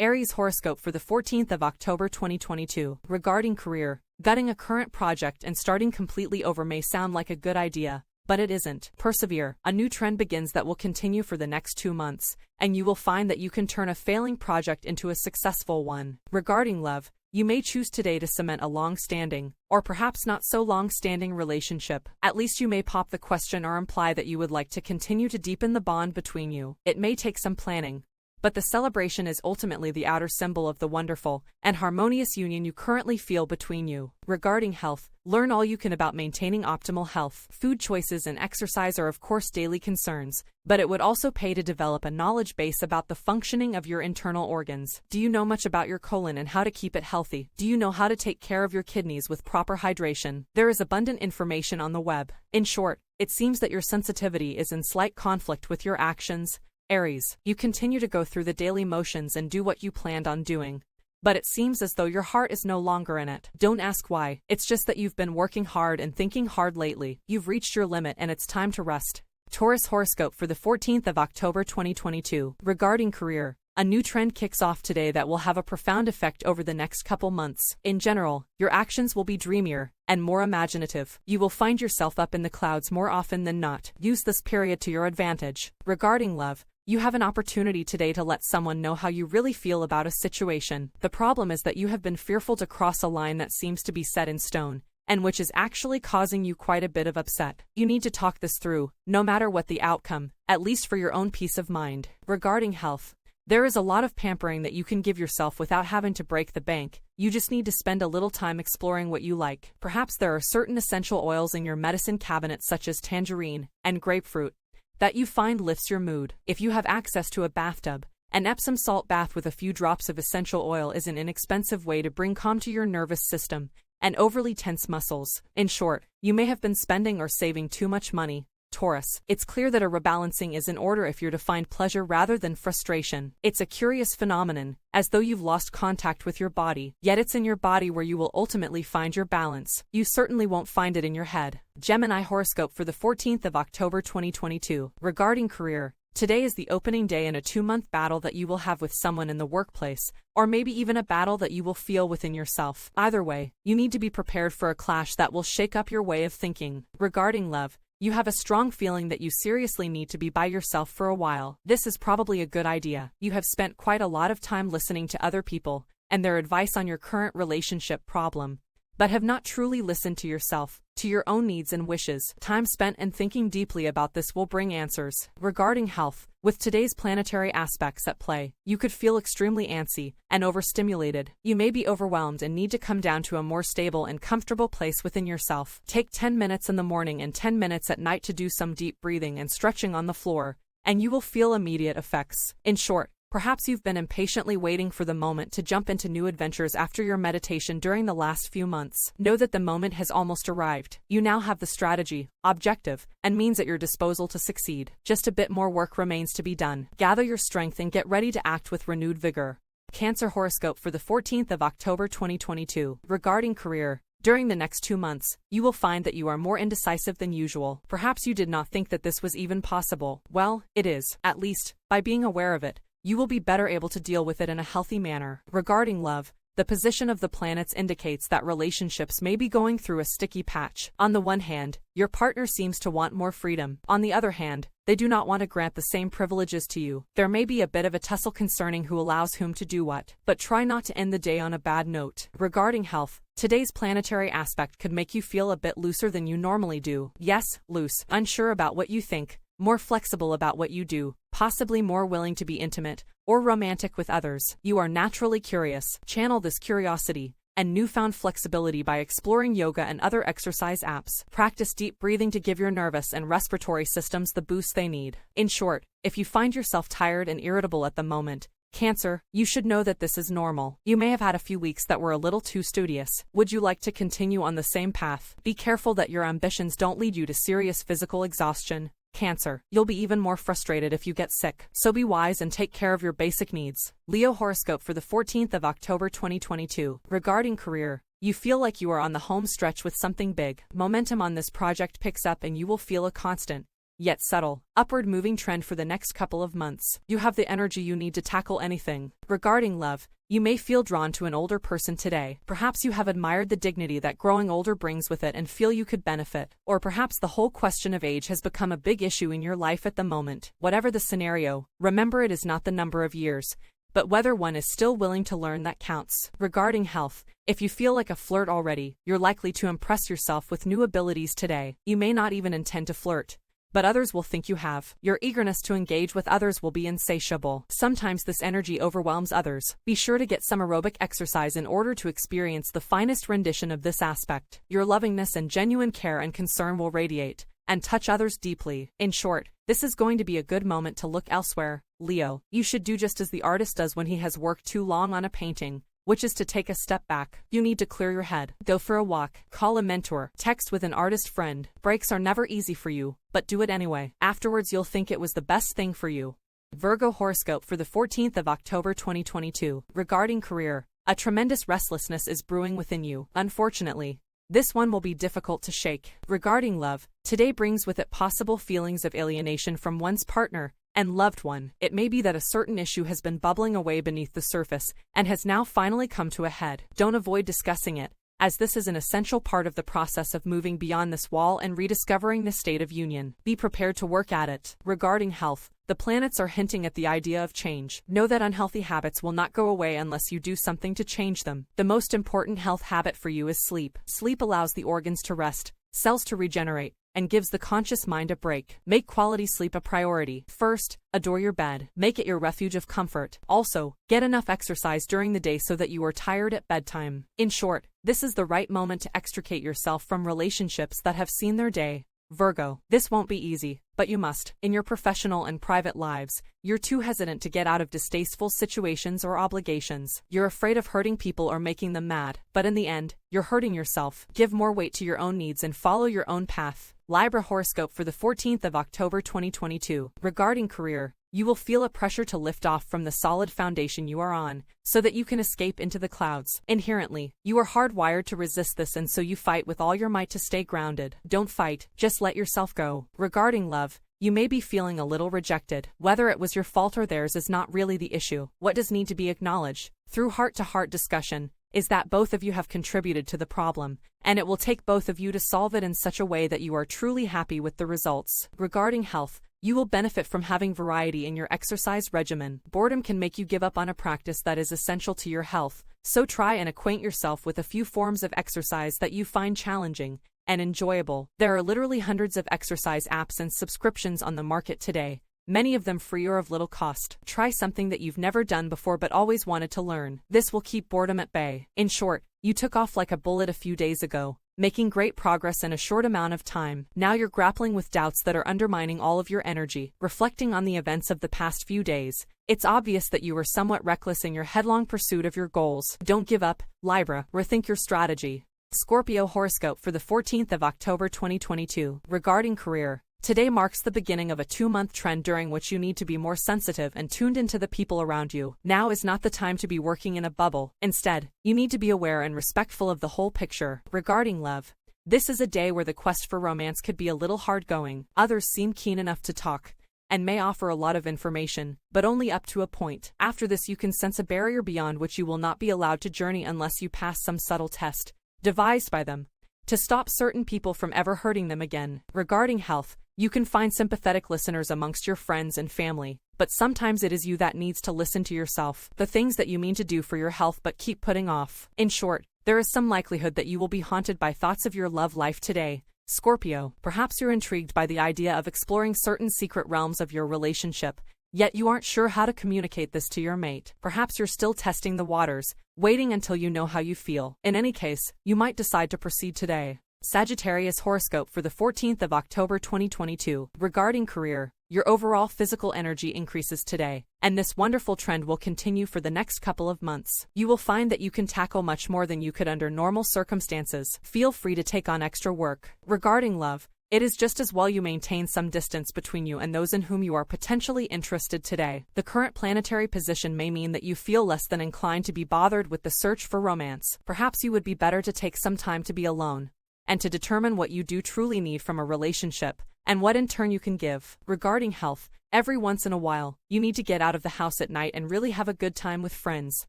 Aries horoscope for the 14th of October 2022. Regarding career, gutting a current project and starting completely over may sound like a good idea, but it isn't. Persevere. A new trend begins that will continue for the next 2 months, and you will find that you can turn a failing project into a successful one. Regarding love, you may choose today to cement a long-standing, or perhaps not so long-standing relationship. At least you may pop the question or imply that you would like to continue to deepen the bond between you. It may take some planning, but the celebration is ultimately the outer symbol of the wonderful and harmonious union you currently feel between you. Regarding health, learn all you can about maintaining optimal health. Food choices and exercise are of course daily concerns, but it would also pay to develop a knowledge base about the functioning of your internal organs. Do you know much about your colon and how to keep it healthy? Do you know how to take care of your kidneys with proper hydration? There is abundant information on the web. In short, it seems that your sensitivity is in slight conflict with your actions. Aries, you continue to go through the daily motions and do what you planned on doing, but it seems as though your heart is no longer in it. Don't ask why, it's just that you've been working hard and thinking hard lately. You've reached your limit and it's time to rest. Taurus horoscope for the 14th of October 2022. Regarding career, a new trend kicks off today that will have a profound effect over the next couple months. In general, your actions will be dreamier and more imaginative. You will find yourself up in the clouds more often than not. Use this period to your advantage. Regarding love, you have an opportunity today to let someone know how you really feel about a situation. The problem is that you have been fearful to cross a line that seems to be set in stone, and which is actually causing you quite a bit of upset. You need to talk this through, no matter what the outcome, at least for your own peace of mind. Regarding health, there is a lot of pampering that you can give yourself without having to break the bank. You just need to spend a little time exploring what you like. Perhaps there are certain essential oils in your medicine cabinet such as tangerine and grapefruit that you find lifts your mood. If you have access to a bathtub, an Epsom salt bath with a few drops of essential oil is an inexpensive way to bring calm to your nervous system and overly tense muscles. In short, you may have been spending or saving too much money. Taurus, it's clear that a rebalancing is in order if you're to find pleasure rather than frustration. It's a curious phenomenon, as though you've lost contact with your body, yet it's in your body where you will ultimately find your balance. You certainly won't find it in your head. Gemini horoscope for the 14th of October 2022. Regarding career, today is the opening day in a 2-month battle that you will have with someone in the workplace, or maybe even a battle that you will feel within yourself. Either way, you need to be prepared for a clash that will shake up your way of thinking. Regarding love, you have a strong feeling that you seriously need to be by yourself for a while. This is probably a good idea. You have spent quite a lot of time listening to other people and their advice on your current relationship problem, but have not truly listened to yourself, to your own needs and wishes. Time spent and thinking deeply about this will bring answers. Regarding health, with today's planetary aspects at play, you could feel extremely antsy and overstimulated. You may be overwhelmed and need to come down to a more stable and comfortable place within yourself. Take 10 minutes in the morning and 10 minutes at night to do some deep breathing and stretching on the floor, and you will feel immediate effects. In short, perhaps you've been impatiently waiting for the moment to jump into new adventures after your meditation during the last few months. Know that the moment has almost arrived. You now have the strategy, objective, and means at your disposal to succeed. Just a bit more work remains to be done. Gather your strength and get ready to act with renewed vigor. Cancer horoscope for the 14th of October 2022. Regarding career, during the next 2 months, you will find that you are more indecisive than usual. Perhaps you did not think that this was even possible. Well, it is. At least, by being aware of it, you will be better able to deal with it in a healthy manner. Regarding love, the position of the planets indicates that relationships may be going through a sticky patch. On the one hand, your partner seems to want more freedom. On the other hand, they do not want to grant the same privileges to you. There may be a bit of a tussle concerning who allows whom to do what, but try not to end the day on a bad note. Regarding health, today's planetary aspect could make you feel a bit looser than you normally do. Yes, loose, unsure about what you think, more flexible about what you do, possibly more willing to be intimate or romantic with others. You are naturally curious. Channel this curiosity and newfound flexibility by exploring yoga and other exercise apps. Practice deep breathing to give your nervous and respiratory systems the boost they need. In short, if you find yourself tired and irritable at the moment, Cancer, you should know that this is normal. You may have had a few weeks that were a little too studious. Would you like to continue on the same path? Be careful that your ambitions don't lead you to serious physical exhaustion. Cancer, you'll be even more frustrated if you get sick. So be wise and take care of your basic needs. Leo horoscope for the 14th of October 2022. Regarding career, you feel like you are on the home stretch with something big. Momentum on this project picks up and you will feel a constant, yet subtle, upward moving trend for the next couple of months. You have the energy you need to tackle anything. Regarding love, you may feel drawn to an older person today. Perhaps you have admired the dignity that growing older brings with it and feel you could benefit. Or perhaps the whole question of age has become a big issue in your life at the moment. Whatever the scenario, remember it is not the number of years, but whether one is still willing to learn that counts. Regarding health, if you feel like a flirt already, you're likely to impress yourself with new abilities today. You may not even intend to flirt, but others will think you have. Your eagerness to engage with others will be insatiable. Sometimes this energy overwhelms others. Be sure to get some aerobic exercise in order to experience the finest rendition of this aspect. Your lovingness and genuine care and concern will radiate and touch others deeply. In short, this is going to be a good moment to look elsewhere. Leo, you should do just as the artist does when he has worked too long on a painting, which is to take a step back. You need to clear your head. Go for a walk, call a mentor, text with an artist friend. Breaks are never easy for you, but do it anyway. Afterwards you'll think it was the best thing for you. Virgo horoscope for the 14th of October 2022. Regarding career, a tremendous restlessness is brewing within you. Unfortunately, this one will be difficult to shake. Regarding love, today brings with it possible feelings of alienation from one's partner and loved one. It may be that a certain issue has been bubbling away beneath the surface and has now finally come to a head. Don't avoid discussing it, as this is an essential part of the process of moving beyond this wall and rediscovering the state of union. Be prepared to work at it. Regarding health, the planets are hinting at the idea of change. Know that unhealthy habits will not go away unless you do something to change them. The most important health habit for you is sleep. Sleep allows the organs to rest, cells to regenerate, and gives the conscious mind a break. Make quality sleep a priority. First, adore your bed. Make it your refuge of comfort. Also, get enough exercise during the day so that you are tired at bedtime. In short, this is the right moment to extricate yourself from relationships that have seen their day. Virgo, this won't be easy, but you must. In your professional and private lives, you're too hesitant to get out of distasteful situations or obligations. You're afraid of hurting people or making them mad, but in the end, you're hurting yourself. Give more weight to your own needs and follow your own path. Libra horoscope for the 14th of October 2022. Regarding career, you will feel a pressure to lift off from the solid foundation you are on, so that you can escape into the clouds. Inherently, you are hardwired to resist this, and so you fight with all your might to stay grounded. Don't fight, just let yourself go. Regarding love, you may be feeling a little rejected. Whether it was your fault or theirs is not really the issue. What does need to be acknowledged, through heart-to-heart discussion, is that both of you have contributed to the problem, and it will take both of you to solve it in such a way that you are truly happy with the results. Regarding health, you will benefit from having variety in your exercise regimen. Boredom can make you give up on a practice that is essential to your health, so try and acquaint yourself with a few forms of exercise that you find challenging and enjoyable. There are literally hundreds of exercise apps and subscriptions on the market today, many of them free or of little cost. Try something that you've never done before but always wanted to learn. This will keep boredom at bay. In short, you took off like a bullet a few days ago, making great progress in a short amount of time. Now you're grappling with doubts that are undermining all of your energy. Reflecting on the events of the past few days, it's obvious that you were somewhat reckless in your headlong pursuit of your goals. Don't give up, Libra. Rethink your strategy. Scorpio horoscope for the 14th of October 2022. Regarding career, today marks the beginning of a 2-month trend during which you need to be more sensitive and tuned into the people around you. Now is not the time to be working in a bubble. Instead, you need to be aware and respectful of the whole picture. Regarding love, this is a day where the quest for romance could be a little hard going. Others seem keen enough to talk and may offer a lot of information, but only up to a point. After this, you can sense a barrier beyond which you will not be allowed to journey unless you pass some subtle test devised by them to stop certain people from ever hurting them again. Regarding health, you can find sympathetic listeners amongst your friends and family, but sometimes it is you that needs to listen to yourself, the things that you mean to do for your health but keep putting off. In short, there is some likelihood that you will be haunted by thoughts of your love life today. Scorpio, perhaps you're intrigued by the idea of exploring certain secret realms of your relationship, yet you aren't sure how to communicate this to your mate. Perhaps you're still testing the waters, waiting until you know how you feel. In any case, you might decide to proceed today. Sagittarius horoscope for the 14th of October 2022. Regarding career, your overall physical energy increases today, and this wonderful trend will continue for the next couple of months. You will find that you can tackle much more than you could under normal circumstances. Feel free to take on extra work. Regarding love, it is just as well you maintain some distance between you and those in whom you are potentially interested today. The current planetary position may mean that you feel less than inclined to be bothered with the search for romance. Perhaps you would be better to take some time to be alone and to determine what you do truly need from a relationship, and what in turn you can give. Regarding health, every once in a while, you need to get out of the house at night and really have a good time with friends.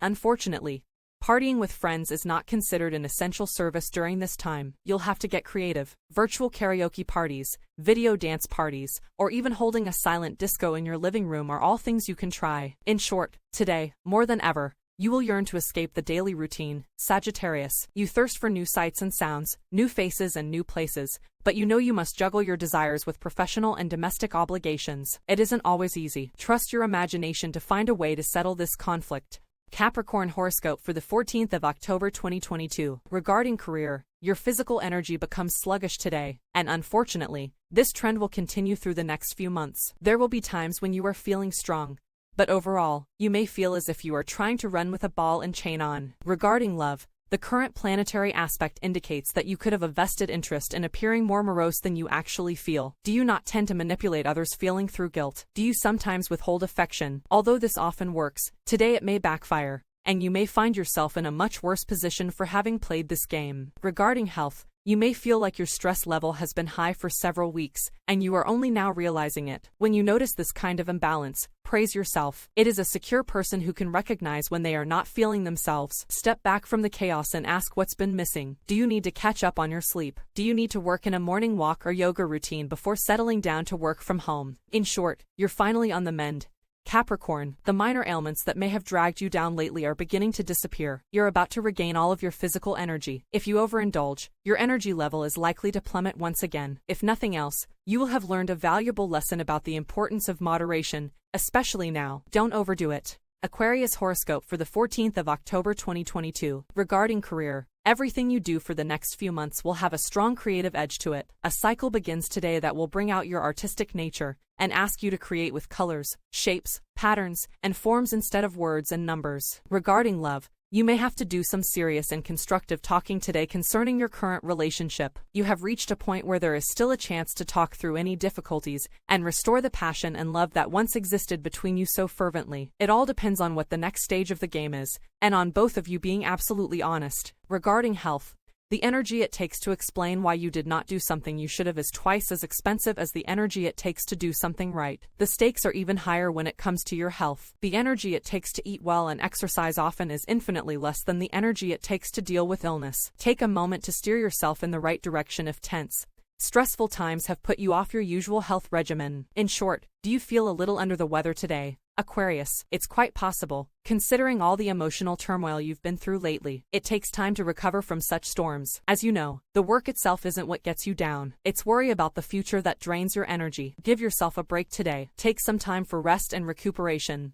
Unfortunately, partying with friends is not considered an essential service during this time. You'll have to get creative. Virtual karaoke parties, video dance parties, or even holding a silent disco in your living room are all things you can try. In short, today, more than ever, you will yearn to escape the daily routine. Sagittarius, you thirst for new sights and sounds, new faces and new places, but you know you must juggle your desires with professional and domestic obligations. It isn't always easy. Trust your imagination to find a way to settle this conflict. Capricorn horoscope for the 14th of October 2022. Regarding career, your physical energy becomes sluggish today, and unfortunately, this trend will continue through the next few months. There will be times when you are feeling strong, but overall, you may feel as if you are trying to run with a ball and chain on. Regarding love, the current planetary aspect indicates that you could have a vested interest in appearing more morose than you actually feel. Do you not tend to manipulate others' feeling through guilt? Do you sometimes withhold affection? Although this often works, today it may backfire, and you may find yourself in a much worse position for having played this game. Regarding health, you may feel like your stress level has been high for several weeks, and you are only now realizing it. When you notice this kind of imbalance, praise yourself. It is a secure person who can recognize when they are not feeling themselves. Step back from the chaos and ask what's been missing. Do you need to catch up on your sleep? Do you need to work in a morning walk or yoga routine before settling down to work from home? In short, you're finally on the mend. Capricorn, the minor ailments that may have dragged you down lately are beginning to disappear. You're about to regain all of your physical energy. If you overindulge, your energy level is likely to plummet once again. If nothing else, you will have learned a valuable lesson about the importance of moderation, especially now. Don't overdo it. Aquarius horoscope for the 14th of October 2022. Regarding career, everything you do for the next few months will have a strong creative edge to it. A cycle begins today that will bring out your artistic nature and ask you to create with colors, shapes, patterns, and forms instead of words and numbers. Regarding love, you may have to do some serious and constructive talking today concerning your current relationship. You have reached a point where there is still a chance to talk through any difficulties and restore the passion and love that once existed between you so fervently. It all depends on what the next stage of the game is, and on both of you being absolutely honest. Regarding health, the energy it takes to explain why you did not do something you should have is twice as expensive as the energy it takes to do something right. The stakes are even higher when it comes to your health. The energy it takes to eat well and exercise often is infinitely less than the energy it takes to deal with illness. Take a moment to steer yourself in the right direction if tense, stressful times have put you off your usual health regimen. In short, do you feel a little under the weather today? Aquarius, it's quite possible, considering all the emotional turmoil you've been through lately. It takes time to recover from such storms. As you know, the work itself isn't what gets you down. It's worry about the future that drains your energy. Give yourself a break today. Take some time for rest and recuperation.